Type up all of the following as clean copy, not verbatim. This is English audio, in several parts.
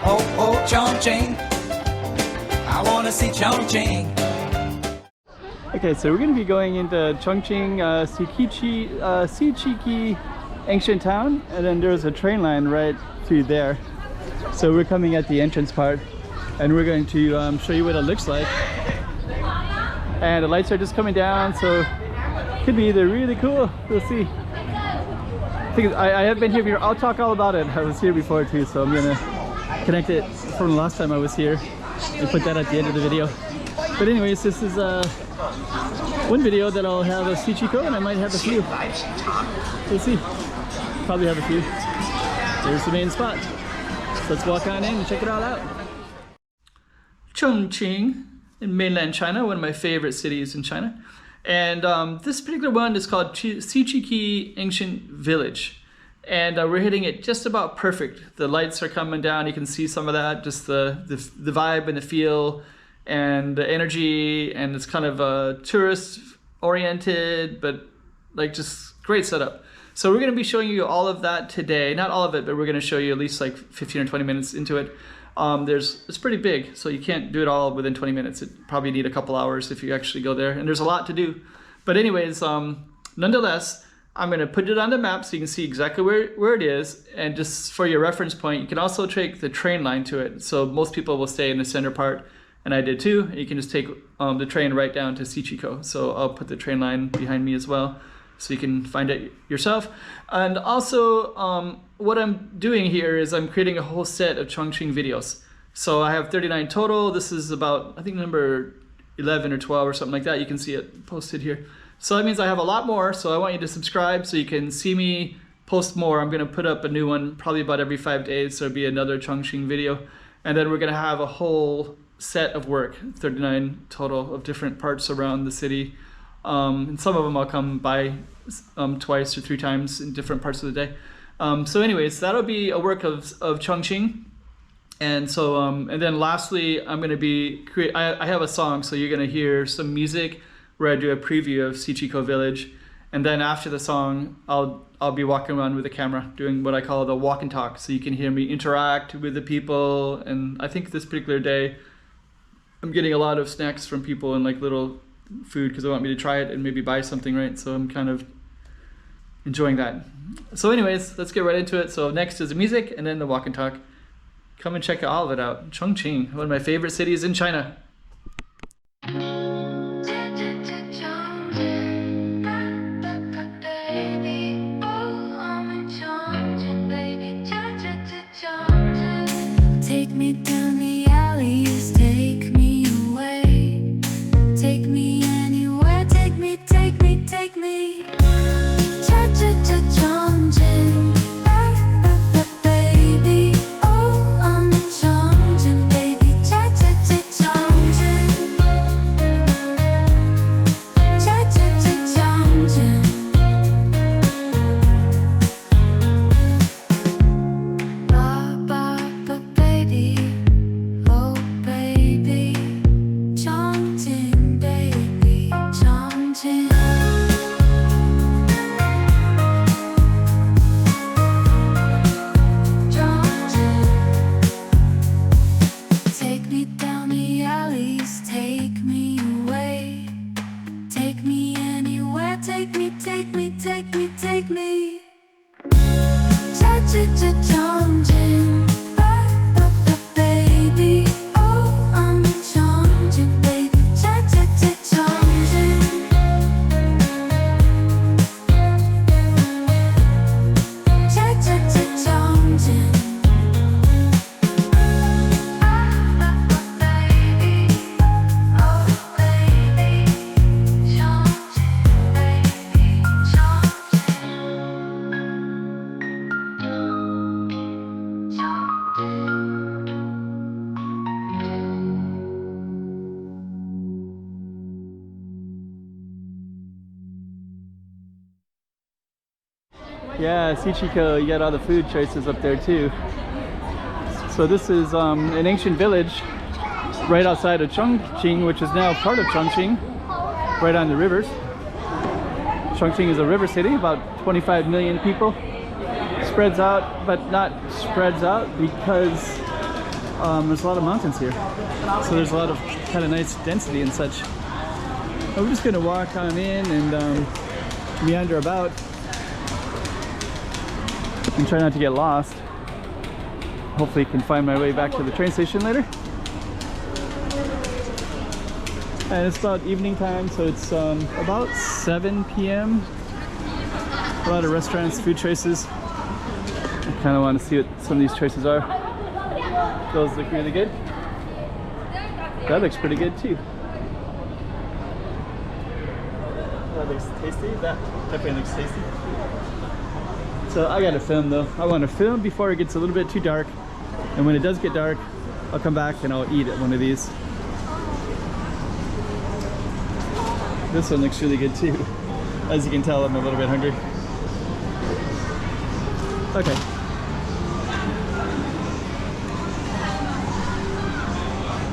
Oh, oh, Chongqing. I wanna see Chongqing. Okay, so we're going to be going into Chongqing, Ciqikou Ancient Town, and then there's a train line right through there. So we're coming at the entrance part, and we're going to show you what it looks like. And the lights are just coming down, so it could be either really cool. We'll see. I have been here before. I'll talk all about it. I was here before too, so I'm going to connect it from the last time I was here and put that at the end of the video. But anyways, this is one video that I'll have a Ciqikou, and I might have a few. We'll see. Probably have a few. There's the main spot. So let's walk on in and check it all out. Chongqing in mainland China, one of my favorite cities in China. And this particular one is called Ciqikou Ancient Village. And we're hitting it just about perfect. The lights are coming down. You can see some of that, just the vibe and the feel and the energy, and it's kind of tourist oriented, but like just great setup. So we're going to be showing you all of that today. Not all of it, but we're going to show you at least like 15 or 20 minutes into it. It's pretty big, so you can't do it all within 20 minutes. It probably need a couple hours if you actually go there, and there's a lot to do. But anyways, nonetheless, I'm going to put it on the map so you can see exactly where it is, and just for your reference point, you can also take the train line to it. So most people will stay in the center part, and I did too. You can just take the train right down to Ciqikou. So I'll put the train line behind me as well, so you can find it yourself. And also, what I'm doing here is I'm creating a whole set of Chongqing videos. So I have 39 total. This is about, I think, number 11 or 12 or something like that. You can see it posted here. So that means I have a lot more. So I want you to subscribe so you can see me post more. I'm going to put up a new one probably about every 5 days. So it'll be another Chongqing video. And then we're going to have a whole set of work, 39 total, of different parts around the city. And some of them I'll come by twice or 3 times in different parts of the day. So anyways, that'll be a work of Chongqing. And so, and then lastly, I'm going to be, I have a song, so you're going to hear some music where I do a preview of Ciqikou Village. And then after the song, I'll be walking around with the camera doing what I call the walk and talk. So you can hear me interact with the people. And I think this particular day, I'm getting a lot of snacks from people and like little food because they want me to try it and maybe buy something, right? So I'm kind of enjoying that. So anyways, let's get right into it. So next is the music and then the walk and talk. Come and check all of it out. Chongqing, one of my favorite cities in China. Take me down the alleys, take me away. Take me anywhere, take me, take me, take me. Chongqing, baby. Oh, I'm in Chongqing, baby. Chongqing. Chongqing. Ba, baby. Oh, baby. Chongqing, baby. Chongqing. Take me down the alleys, take me away. Take me anywhere, take me, take me, take me, take me. Chongqing, baby. Oh, I'm in Chongqing, baby. Chongqing. Chongqing. Yeah, Ciqikou, you got all the food choices up there too. So this is an ancient village right outside of Chongqing, which is now part of Chongqing, right on the rivers. Chongqing is a river city, about 25 million people. Spreads out, but not spreads out because there's a lot of mountains here, so there's a lot of kind of nice density and such. But we're just gonna walk on in and meander about and try not to get lost. Hopefully can find my way back to the train station later. And it's about evening time, so it's about 7 p.m. A lot of restaurants, food choices. I kind of want to see what some of these choices are. Those look really good. That looks pretty good too. That looks tasty. That definitely looks tasty. So I gotta film though. I want to film before it gets a little bit too dark. And when it does get dark, I'll come back and I'll eat at one of these. This one looks really good too. As you can tell, I'm a little bit hungry. Okay.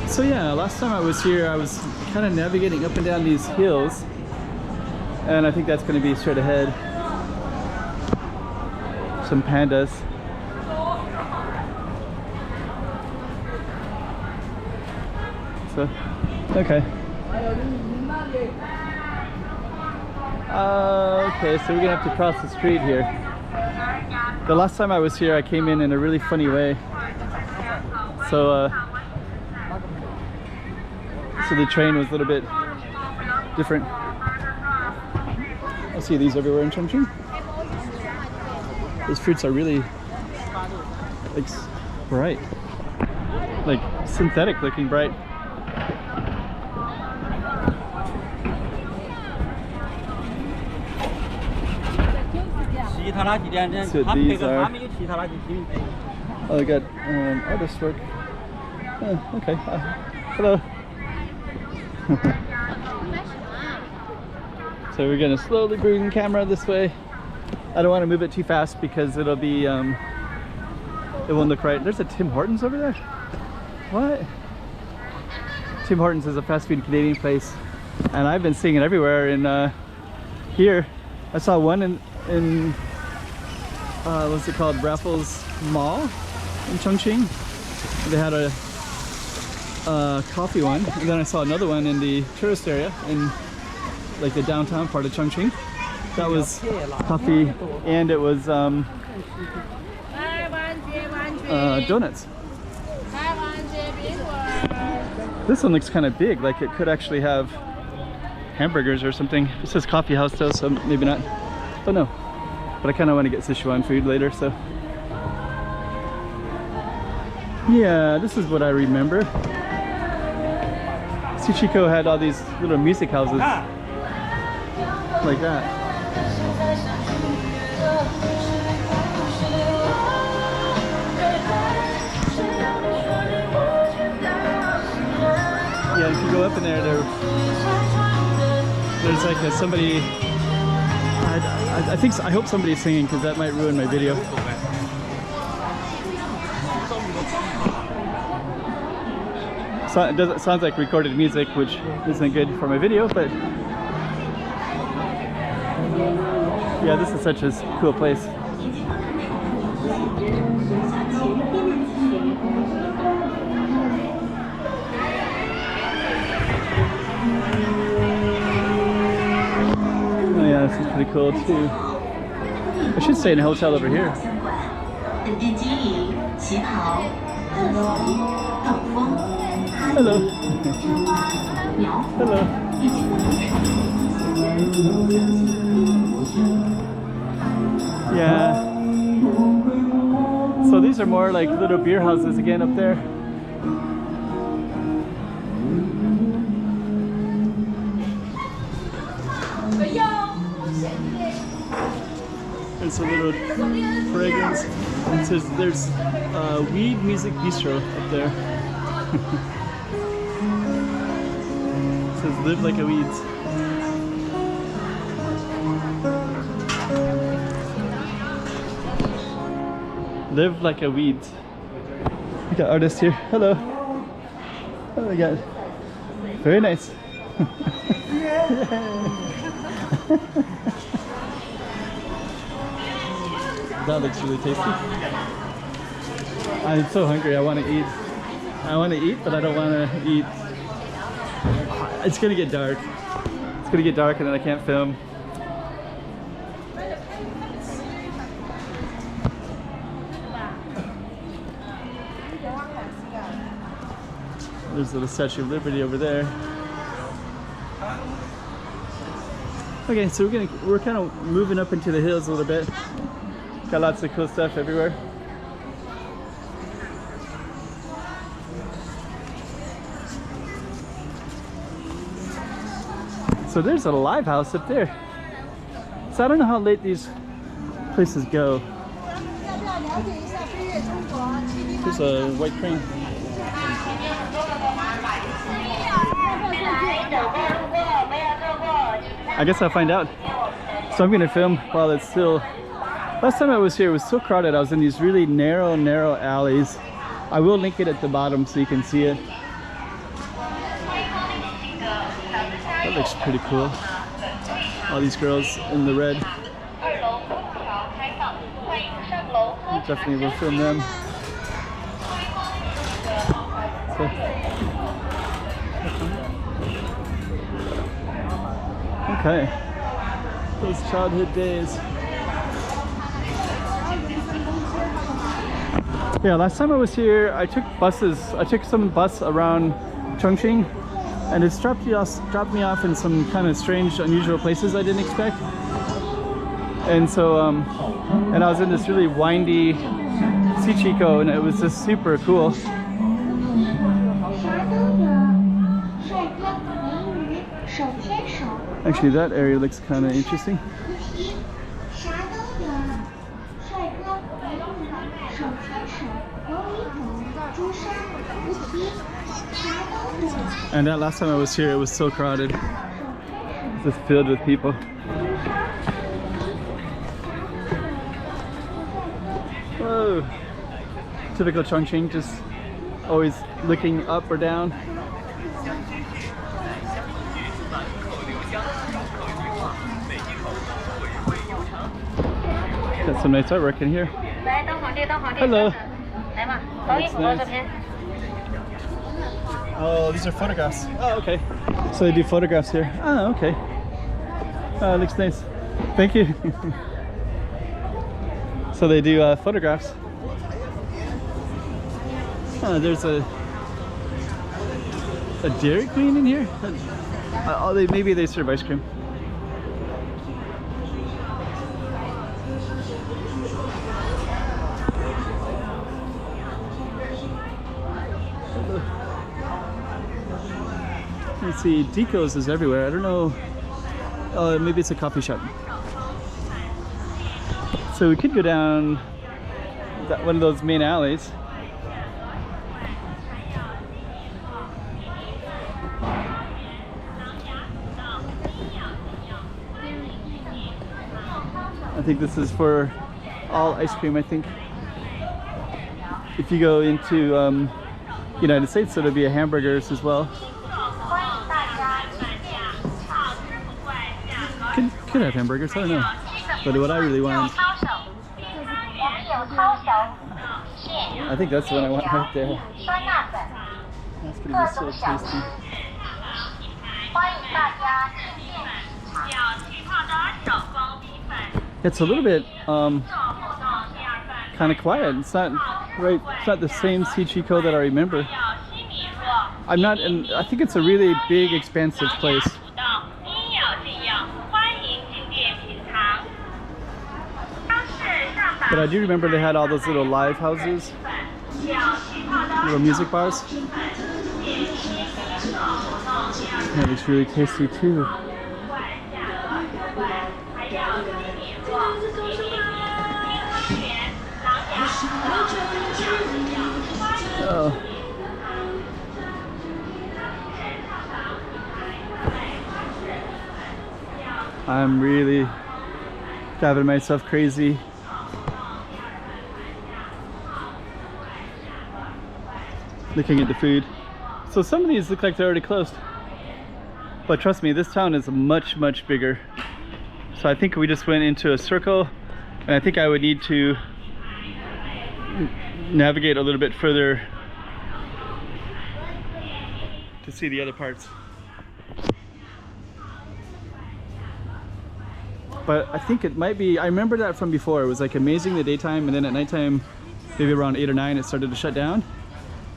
So yeah, last time I was here, I was kind of navigating up and down these hills. And I think that's going to be straight ahead. Some pandas. So, okay. Okay, so we're gonna have to cross the street here. The last time I was here, I came in a really funny way. So the train was a little bit different. I see these everywhere in Chongqing. Those fruits are really like bright, like synthetic looking bright. That's what these are. Oh, they got artist work. Oh, okay. Hello. So we're gonna slowly bring the camera this way. I don't want to move it too fast because it'll be it won't look right. There's a Tim Hortons over there. What? Tim Hortons is a fast food Canadian place, and I've been seeing it everywhere. In here, I saw one in what's it called, Raffles Mall in Chongqing. They had a coffee one, and then I saw another one in the tourist area in like the downtown part of Chongqing. That was coffee, and it was donuts. This one looks kind of big, like it could actually have hamburgers or something. It says coffee house though, so maybe not. Don't know. But I kind of want to get Sichuan food later, so. Yeah, this is what I remember. Ciqikou had all these little music houses. Like that. Yeah, if you go up in there, there's like somebody. I hope somebody's singing because that might ruin my video. So, it sounds like recorded music, which isn't good for my video, but yeah, this is such a cool place. Oh yeah, this is pretty cool too. I should stay in a hotel over here. Hello. Hello. Yeah. So these are more like little beer houses again up there. There's a little fragrance. It says there's Weed Music Bistro up there. It says live like a weeds. Live like a weeds. We got artists here. Hello. Oh my god. Very nice. That looks really tasty. I'm so hungry, I want to eat. I want to eat, but I don't want to eat. It's gonna get dark. It's gonna get dark and then I can't film. There's a little Statue of Liberty over there. Okay, so we're kind of moving up into the hills a little bit. Got lots of cool stuff everywhere. So there's a live house up there. So I don't know how late these places go. There's a white crane. I guess I'll find out. So I'm gonna film while it's still. Last time I was here, it was so crowded. I was in these really narrow alleys. I will link it at the bottom so you can see it. That looks pretty cool. All these girls in the red. Definitely will film them. So. Okay. Those childhood days. Yeah, last time I was here, I took buses. I took some bus around Chongqing, and it's dropped me off in some kind of strange, unusual places I didn't expect. And so, and I was in this really windy Ciqikou, and it was just super cool. Actually, that area looks kind of interesting. And that last time I was here, it was so crowded. Just filled with people. Whoa! Typical Chongqing, just always looking up or down. Got some nice artwork in here. Hello. That's nice. Oh, these are photographs. Oh, okay. So they do photographs here. Oh, okay. Oh, it looks nice. Thank you. So they do photographs. Oh, there's a Dairy Queen in here. Oh, maybe they serve ice cream. Let's see, decos is everywhere. I don't know. Maybe it's a coffee shop. So we could go down one of those main alleys. I think this is for all ice cream, I think. If you go into United States, it'll be a hamburgers as well. Could have hamburgers, I don't know. But what I really want, I think that's the one I want right there. That's gonna be so tasty. It's a little bit kind of quiet. It's not right. It's not the same Ciqikou that I remember. I think it's a really big, expansive place. But I do remember they had all those little live houses, little music bars. That looks really tasty too. Oh. I'm really driving myself crazy. Looking at the food. So some of these look like they're already closed. But trust me, this town is much, much bigger. So I think we just went into a circle, and I think I would need to navigate a little bit further to see the other parts. But I think it might be, I remember that from before. It was like amazing the daytime, and then at nighttime, maybe around 8 or 9, it started to shut down.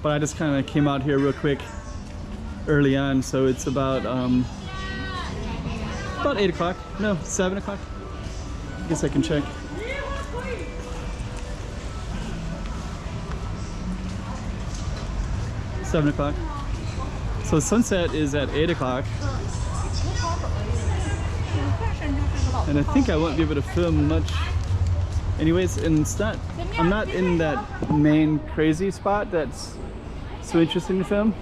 But I just kind of came out here real quick early on, so it's about 8 o'clock, no, 7 o'clock. I guess I can check. $7 o'clock. So sunset is at 8 o'clock. And I think I won't be able to film much anyways, and it's not, I'm not in that main crazy spot that's so interesting to film.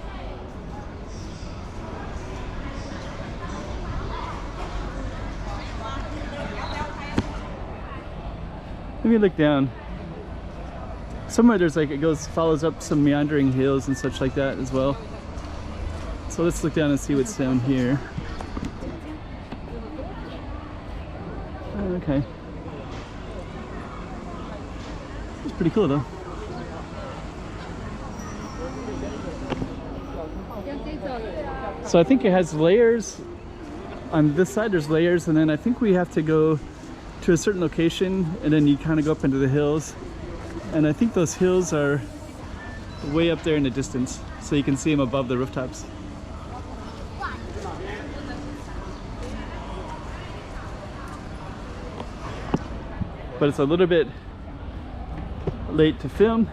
Let me look down. Somewhere there's like, it goes, follows up some meandering hills and such like that as well. So let's look down and see what's down here. Oh, okay. It's pretty cool though. So I think it has layers. On this side there's layers, and then I think we have to go to a certain location, and then you kind of go up into the hills. And I think those hills are way up there in the distance, so you can see them above the rooftops. But it's a little bit late to film,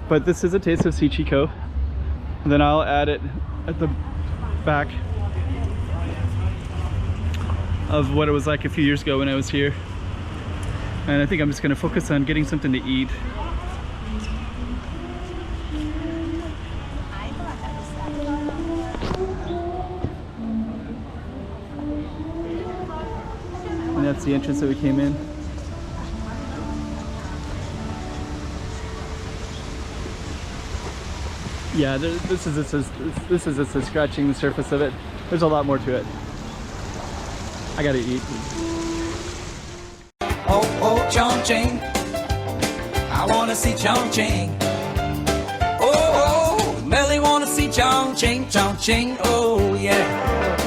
but this is a taste of Ciqikou, and then I'll add it at the back of what it was like a few years ago when I was here. And I think I'm just going to focus on getting something to eat. And that's the entrance that we came in. Yeah, this is just scratching the surface of it. There's a lot more to it. I gotta eat. Oh, oh, Chongqing, I wanna see Chongqing. Oh, oh, Melly wanna see Chongqing, Chongqing, oh yeah.